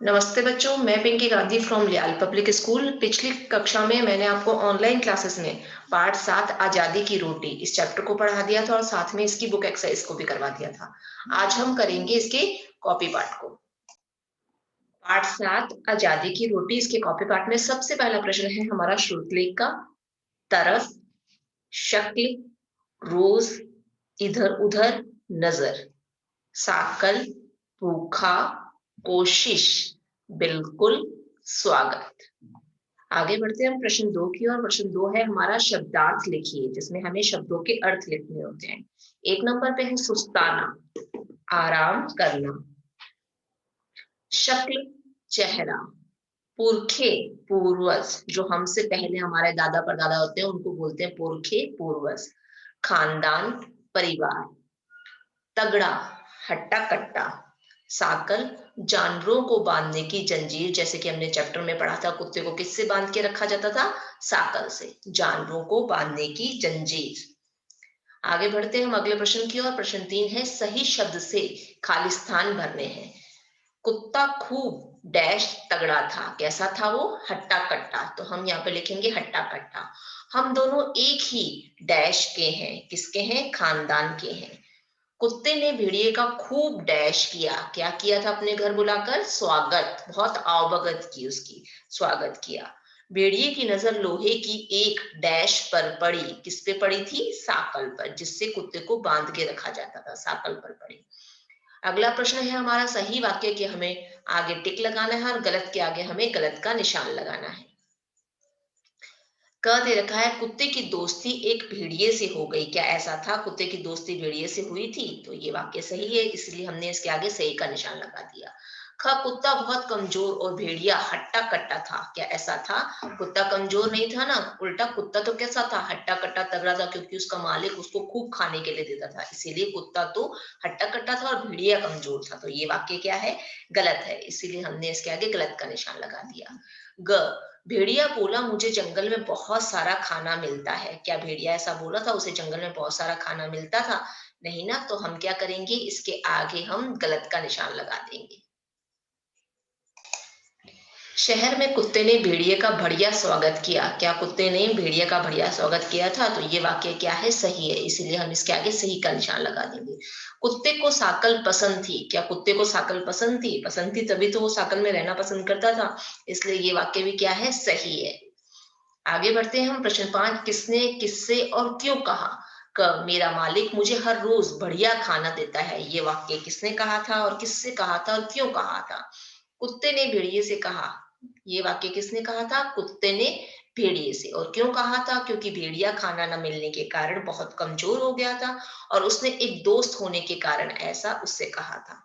नमस्ते बच्चों, मैं पिंकी गांधी फ्रॉम लियाल पब्लिक स्कूल। पिछली कक्षा में मैंने आपको ऑनलाइन क्लासेस में पार्ट 7 आजादी की रोटी इस चैप्टर को पढ़ा दिया था और साथ में इसकी बुक एक्सरसाइज को भी करवा दिया था। आज हम करेंगे इसके कॉपी पार्ट को। पार्ट 7 आजादी की रोटी इसके कॉपी पार्ट में सबसे पहला प्रश्न है हमारा श्रुतलेख का। तरस, शक्ल, रोज, इधर उधर, नजर, साकल, भूखा, कोशिश, बिल्कुल, स्वागत। आगे बढ़ते हैं हम प्रश्न 2 की ओर। प्रश्न 2 है हमारा शब्दार्थ लिखिए, जिसमें हमें शब्दों के अर्थ लिखने होते हैं। 1 नंबर पे है सुस्ताना, आराम करना। शक्ल, चेहरा। पुरखे, पूर्वज, जो हमसे पहले हमारे दादा परदादा होते हैं उनको बोलते हैं पुरखे, पूर्वज। खानदान, परिवार। तगड़ा, हट्टा कट्टा। साकल, जानवरों को बांधने की जंजीर, जैसे कि हमने चैप्टर में पढ़ा था कुत्ते को किससे बांध के रखा जाता था? साकल से, जानवरों को बांधने की जंजीर। आगे बढ़ते हैं हम अगले प्रश्न की ओर। प्रश्न 3 है सही शब्द से खाली स्थान भरने हैं। कुत्ता खूब डैश तगड़ा था। कैसा था वो? हट्टा कट्टा। तो हम यहाँ पे लिखेंगे हट्टा कट्टा। हम दोनों एक ही डैश के हैं। किसके हैं? खानदान के हैं। कुत्ते ने भेड़िए का खूब डैश किया। क्या किया था? अपने घर बुलाकर स्वागत, बहुत आवभगत की उसकी, स्वागत किया। भेड़िए की नजर लोहे की एक डैश पर पड़ी। किस पे पड़ी थी? साकल पर, जिससे कुत्ते को बांध के रखा जाता था, साकल पर पड़ी। अगला प्रश्न है हमारा सही वाक्य के हमें आगे टिक लगाना है और गलत के आगे हमें गलत का निशान लगाना है। क दे रखा है कुत्ते की दोस्ती एक भेड़िए से हो गई। क्या ऐसा था? कुत्ते की दोस्ती भेड़िए से हुई थी। तो ये वाक्य सही है, इसलिए हमने इसके आगे सही का निशान लगा दिया। ख कुत्ता बहुत कमजोर और भेड़िया हट्टा कट्टा था। क्या ऐसा था? कुत्ता कमजोर नहीं था ना, उल्टा कुत्ता तो कैसा था? हट्टा कट्टा तगड़ा था, क्योंकि उसका मालिक उसको खूब खाने के लिए देता था, इसीलिए कुत्ता तो हट्टा कट्टा था और भेड़िया कमजोर था। तो ये वाक्य क्या है? गलत है, इसीलिए हमने इसके आगे गलत का निशान लगा दिया। ग भेड़िया बोला मुझे जंगल में बहुत सारा खाना मिलता है। क्या भेड़िया ऐसा बोला था? उसे जंगल में बहुत सारा खाना मिलता था? नहीं ना। तो हम क्या करेंगे? इसके आगे हम गलत का निशान लगा देंगे। शहर में कुत्ते ने भेड़िए का बढ़िया स्वागत किया। क्या कुत्ते ने भेड़िए का बढ़िया स्वागत किया था? तो ये वाक्य क्या है? सही है, इसीलिए हम इसके आगे सही का निशान लगा देंगे। कुत्ते को साकल पसंद थी। क्या कुत्ते को साकल पसंद थी? पसंद थी तभी तो वो साकल में रहना पसंद करता था, इसलिए ये वाक्य भी क्या है? सही है। आगे बढ़ते हैं हम प्रश्न 5। किसने किससे और क्यों कहा? मेरा मालिक मुझे हर रोज बढ़िया खाना देता है। ये वाक्य किसने कहा था और किससे कहा था और क्यों कहा था? कुत्ते ने भेड़िए से कहा। ये वाक्य किसने कहा था? कुत्ते ने भेड़िए से। और क्यों कहा था? क्योंकि भेड़िया खाना न मिलने के कारण बहुत कमजोर हो गया था और उसने एक दोस्त होने के कारण ऐसा उससे कहा था।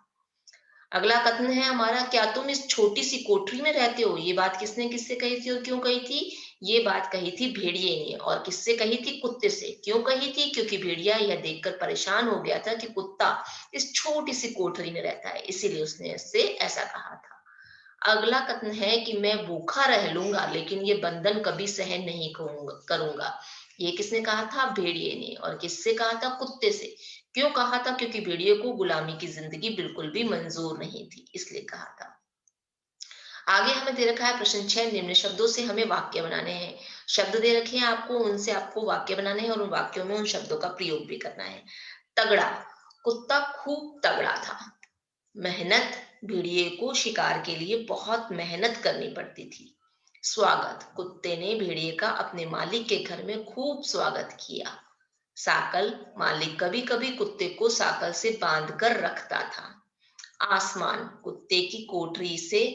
अगला कथन है हमारा, क्या तुम इस छोटी सी कोठरी में रहते हो? ये बात किसने किससे कही थी और क्यों कही थी? ये बात कही थी भेड़िए ने। और किससे कही थी? कुत्ते से। क्यों कही थी? क्योंकि भेड़िया यह देखकर परेशान हो गया था कि कुत्ता इस छोटी सी कोठरी में रहता है, इसीलिए उसने इससे ऐसा कहा था। अगला कथन है कि मैं भूखा रह लूंगा लेकिन ये बंधन कभी सहन नहीं करूंगा। ये किसने कहा था? भेड़िए ने। और किससे कहा था? कुत्ते से। क्यों कहा था? क्योंकि भेड़िए को गुलामी की जिंदगी बिल्कुल भी मंजूर नहीं थी, इसलिए कहा था। आगे हमें दे रखा है प्रश्न 6। निम्न शब्दों से हमें वाक्य बनाने हैं। शब्द दे रखे हैं आपको, उनसे आपको वाक्य बनाने हैं और उन वाक्यों में उन शब्दों का प्रयोग भी करना है। तगड़ा, कुत्ता खूब तगड़ा था। मेहनत, भेड़िए को शिकार के लिए बहुत मेहनत करनी पड़ती थी। स्वागत, कुत्ते ने भेड़िए का अपने मालिक के घर में खूब स्वागत किया। साकल, मालिक कभी कभी कुत्ते को साकल से बांध कर रखता था। आसमान, कुत्ते की कोठरी से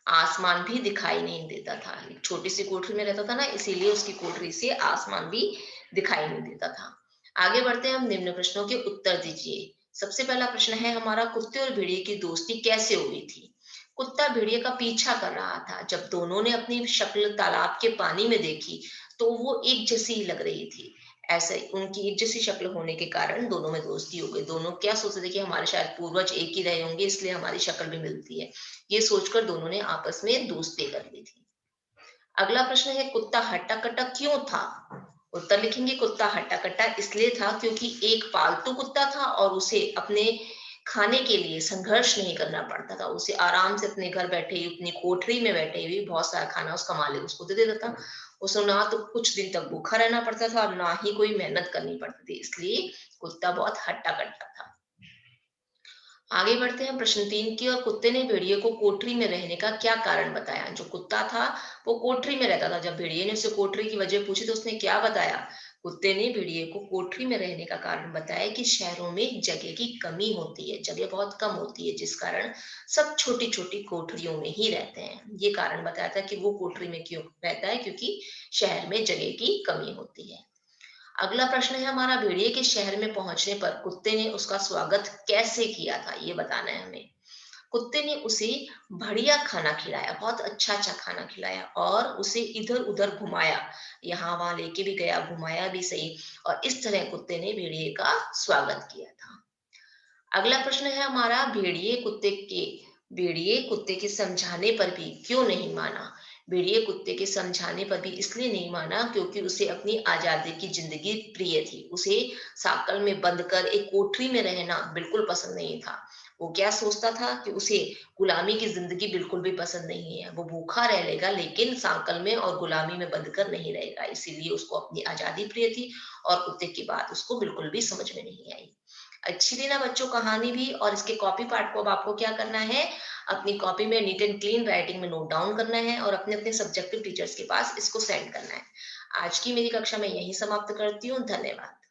आसमान भी दिखाई नहीं देता था। एक छोटी सी कोठरी में रहता था ना, इसीलिए उसकी कोठरी से आसमान भी दिखाई नहीं देता था। आगे बढ़ते हैं हम। निम्न प्रश्नों के उत्तर दीजिए। सबसे पहला प्रश्न है हमारा, कुत्ते और भेड़िए की दोस्ती कैसे हुई थी? कुत्ता भेड़िए का पीछा कर रहा था। जब दोनों ने अपनी शक्ल तालाब के पानी में देखी तो वो एक जैसी लग रही थी। ऐसे उनकी एक जैसी शक्ल होने के कारण दोनों में दोस्ती हो गई। दोनों क्या सोचते थे कि हमारे शायद पूर्वज एक ही रहे होंगे, इसलिए हमारी शक्ल भी मिलती है। ये सोचकर दोनों ने आपस में दोस्ती कर ली थी। अगला प्रश्न है, कुत्ता हट्टा कट्टा क्यों था? उत्तर लिखेंगे, कुत्ता हट्टा कट्टा इसलिए था क्योंकि एक पालतू कुत्ता था और उसे अपने खाने के लिए संघर्ष नहीं करना पड़ता था। उसे आराम से अपने घर बैठे ही, अपनी कोठरी में बैठे हुए बहुत सारा खाना उसका मालिक उसको दे देता था। उसे ना तो कुछ दिन तक भूखा रहना पड़ता था और ना ही कोई मेहनत करनी पड़ती थी। इसलिए कुत्ता बहुत हट्टा-कट्टा था। आगे बढ़ते हैं प्रश्न 3 की ओर। कुत्ते ने भेड़िए को कोठरी में रहने का क्या कारण बताया? जो कुत्ता था वो कोठरी में रहता था। जब भेड़िए ने उससे कोठरी की वजह पूछी तो उसने क्या बताया? कुत्ते ने भेड़िए को कोठरी में रहने का कारण बताया कि शहरों में जगह की कमी होती है, जगह बहुत कम होती है, जिस कारण सब छोटी छोटी कोठरियों में ही रहते हैं। ये कारण बताया था कि वो कोठरी में क्यों रहता है, क्योंकि शहर में जगह की कमी होती है। अगला प्रश्न है हमारा, भेड़िए के शहर में पहुंचने पर कुत्ते ने उसका स्वागत कैसे किया था? ये बताना है हमें। कुत्ते ने उसे बढ़िया खाना खिलाया, बहुत अच्छा-अच्छा खाना खिलाया और उसे इधर-उधर घुमाया। यहाँ-वहाँ लेके भी गया, घुमाया भी सही, और इस तरह कुत्ते ने भेड़िए का स्वागत किया था। अगला प्रश्न है हमारा, भेड़िए कुत्ते के समझाने पर भी क्यों नहीं माना? भेड़िए कुत्ते के समझाने पर भी इसलिए नहीं माना क्योंकि उसे अपनी आजादी की जिंदगी प्रिय थी। उसे साकल में बंद कर एक कोठरी में रहना बिल्कुल पसंद नहीं था। वो क्या सोचता था कि उसे गुलामी की जिंदगी बिल्कुल भी पसंद नहीं है। वो भूखा रह लेगा लेकिन साकल में और गुलामी में बंद कर नहीं रहेगा। इसीलिए उसको अपनी आजादी प्रिय थी और कुत्ते की बात उसको बिल्कुल भी समझ में नहीं आई। अच्छी थी ना बच्चों कहानी भी? और इसके कॉपी पार्ट को अब आपको क्या करना है, अपनी कॉपी में नीट एंड क्लीन राइटिंग में नोट डाउन करना है और अपने अपने सब्जेक्टिव टीचर्स के पास इसको सेंड करना है। आज की मेरी कक्षा मैं यहीं समाप्त करती हूँ। धन्यवाद।